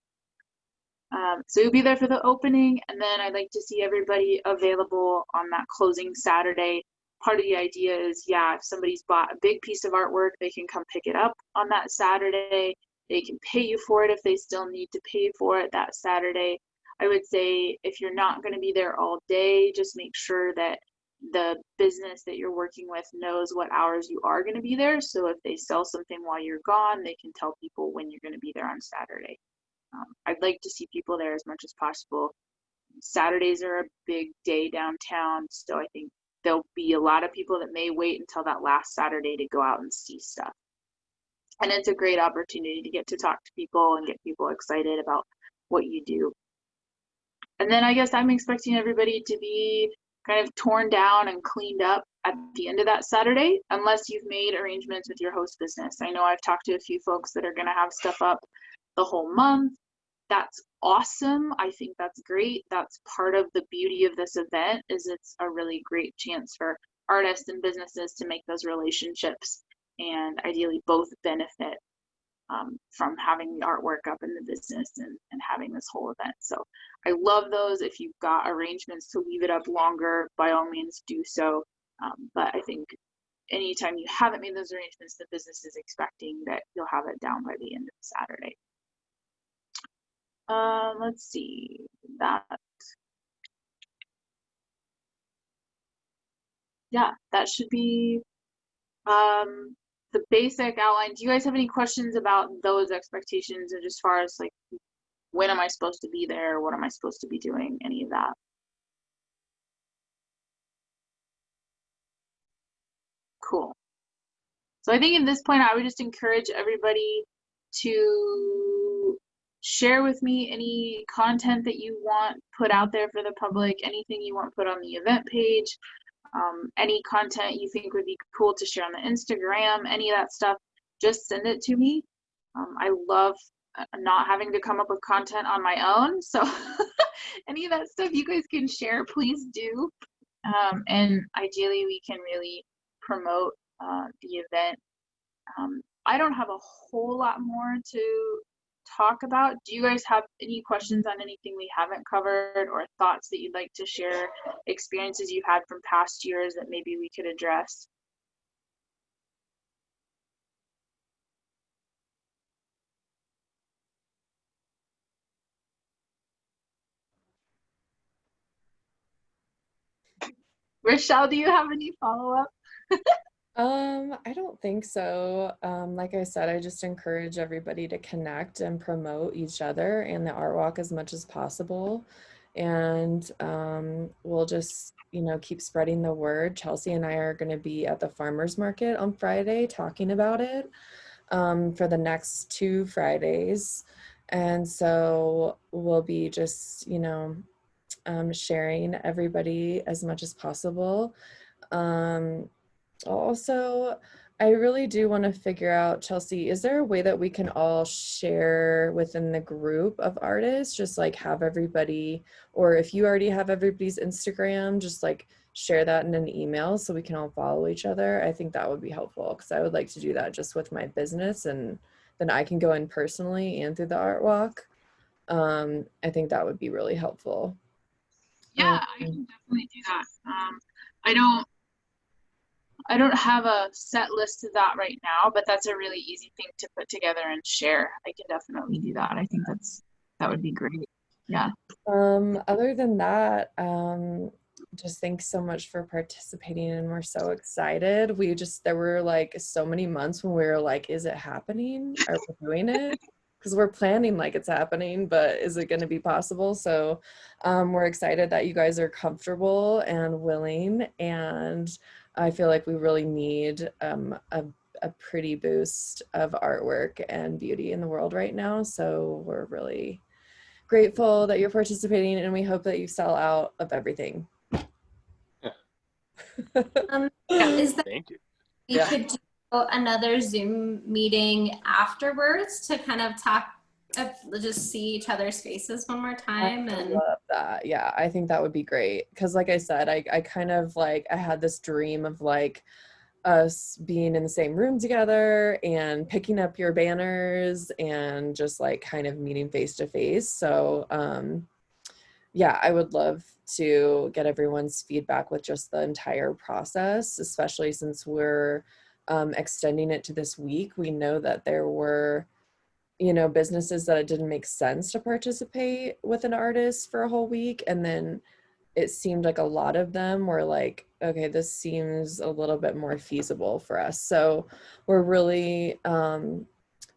So you'll be there for the opening, and then I'd like to see everybody available on that closing Saturday. Part of the idea is, yeah, if somebody's bought a big piece of artwork, they can come pick it up on that Saturday. They can pay you for it if they still need to pay for it that Saturday. I would say if you're not going to be there all day, just make sure that the business that you're working with knows what hours you are going to be there. So if they sell something while you're gone, they can tell people when you're going to be there on Saturday. I'd like to see people there as much as possible. Saturdays are a big day downtown, so I think there'll be a lot of people that may wait until that last Saturday to go out and see stuff. And it's a great opportunity to get to talk to people and get people excited about what you do. And then I guess I'm expecting everybody to be kind of torn down and cleaned up at the end of that Saturday, unless you've made arrangements with your host business. I know I've talked to a few folks that are going to have stuff up the whole month. That's awesome. I think that's great. That's part of the beauty of this event, is it's a really great chance for artists and businesses to make those relationships and ideally both benefit. from having the artwork up in the business and having this whole event. So I love those. If you've got arrangements to leave it up longer, by all means do so. But I think anytime you haven't made those arrangements, the business is expecting that you'll have it down by the end of Saturday. Let's see that. Yeah, that should be the basic outline. Do you guys have any questions about those expectations, and as far as like when am I supposed to be there? What am I supposed to be doing? Any of that? Cool. So I think at this point, I would just encourage everybody to share with me any content that you want put out there for the public, anything you want put on the event page, any content you think would be cool to share on the Instagram, any of that stuff, just send it to me. I love not having to come up with content on my own. So any of that stuff you guys can share, please do. And ideally we can really promote the event. I don't have a whole lot more to talk about. Do you guys have any questions on anything we haven't covered, or thoughts that you'd like to share, experiences you've had from past years that maybe we could address? Rochelle, do you have any follow-up? I don't think so. Like I said, I just encourage everybody to connect and promote each other and the art walk as much as possible. And we'll just, keep spreading the word. Chelsea and I are going to be at the farmers market on Friday talking about it for the next 2 Fridays. And so we'll be just, sharing everybody as much as possible. Also, I really do want to figure out, Chelsea, is there a way that we can all share within the group of artists, just like have everybody, or if you already have everybody's Instagram, just like share that in an email so we can all follow each other? I think that would be helpful, because I would like to do that just with my business, and then I can go in personally and through the art walk. I think that would be really helpful. Yeah, I can definitely do that. I don't have a set list of that right now, but that's a really easy thing to put together and share. I can definitely do that. I think that would be great. Yeah. Other than that, just thanks so much for participating, and we're so excited. There were like so many months when we were like, is it happening? Are we doing it? Because we're planning like it's happening, but is it going to be possible? So we're excited that you guys are comfortable and willing, and I feel like we really need a pretty boost of artwork and beauty in the world right now. So we're really grateful that you're participating, and we hope that you sell out of everything. Is that Thank you. we could do another Zoom meeting afterwards to kind of talk, just see each other's faces one more time? I love that. Yeah, I think that would be great. Because like I said, I kind of like, I had this dream of like us being in the same room together and picking up your banners and just like kind of meeting face to face. So yeah, I would love to get everyone's feedback with just the entire process, especially since we're extending it to this week. We know that there were, businesses that it didn't make sense to participate with an artist for a whole week. And then it seemed like a lot of them were like, okay, this seems a little bit more feasible for us. So we're really,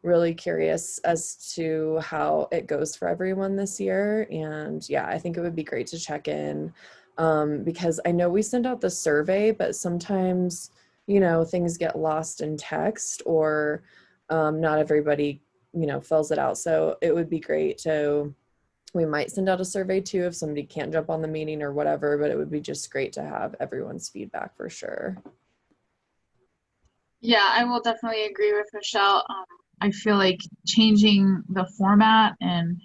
really curious as to how it goes for everyone this year. And yeah, I think it would be great to check in because I know we send out the survey, but sometimes, things get lost in text, or not everybody, fills it out. So it would be great we might send out a survey too if somebody can't jump on the meeting or whatever, but it would be just great to have everyone's feedback for sure. Yeah, I will definitely agree with Michelle. I feel like changing the format and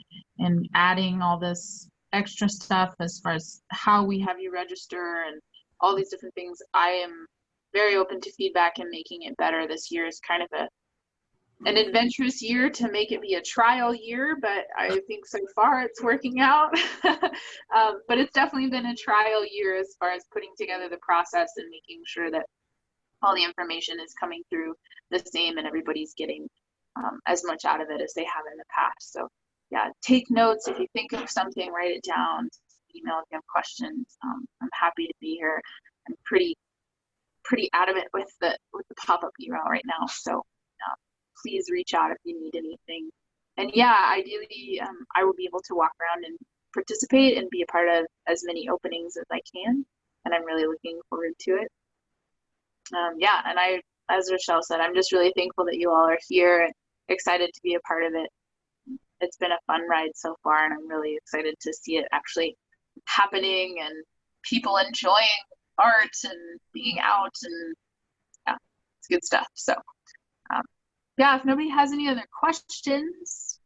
adding all this extra stuff as far as how we have you register and all these different things, I am very open to feedback and making it better. This year is kind of an adventurous year to make it be a trial year, but I think so far it's working out. But it's definitely been a trial year as far as putting together the process and making sure that all the information is coming through the same and everybody's getting as much out of it as they have in the past. So yeah, take notes. If you think of something, write it down, email if you have questions. I'm happy to be here. I'm pretty adamant with the pop-up email right now. So please reach out if you need anything. And yeah, ideally, I will be able to walk around and participate and be a part of as many openings as I can. And I'm really looking forward to it. Yeah, and as Rochelle said, I'm just really thankful that you all are here and excited to be a part of it. It's been a fun ride so far, and I'm really excited to see it actually happening and people enjoying art and being out, and yeah, it's good stuff. So yeah, if nobody has any other questions,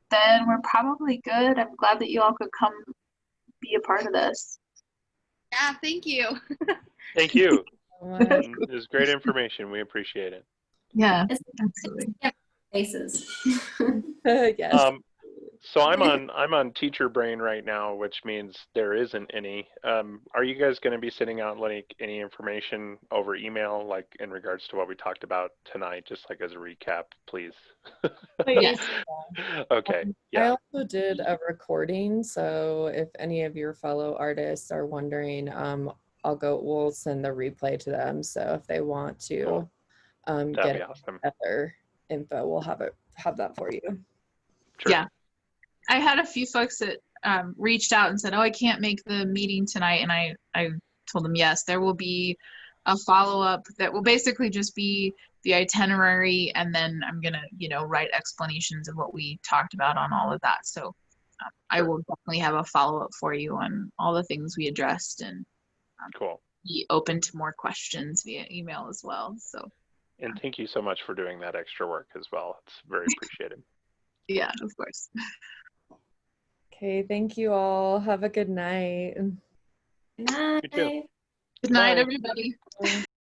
then we're probably good. I'm glad that you all could come be a part of this. Yeah, thank you. Thank you. It was great information. We appreciate it. Yeah, It's absolutely. faces. Yes. So I'm on teacher brain right now, which means there isn't any. Are you guys going to be sending out like any information over email, like in regards to what we talked about tonight, just like as a recap, please? Yes. Okay. I Yeah. also did a recording, so if any of your fellow artists are wondering, we'll send the replay to them. So if they want to That'd get be awesome. other info, we'll have that for you. Sure. Yeah. I had a few folks that reached out and said, "Oh, I can't make the meeting tonight," and I told them, yes, there will be a follow-up that will basically just be the itinerary, and then I'm gonna write explanations of what we talked about on all of that. So I will definitely have a follow-up for you on all the things we addressed, and Cool. be open to more questions via email as well. So And thank you so much for doing that extra work as well. It's very appreciated. yeah, of course. Okay, thank you all. Have a good night. Night. You too. Good night, Bye. everybody.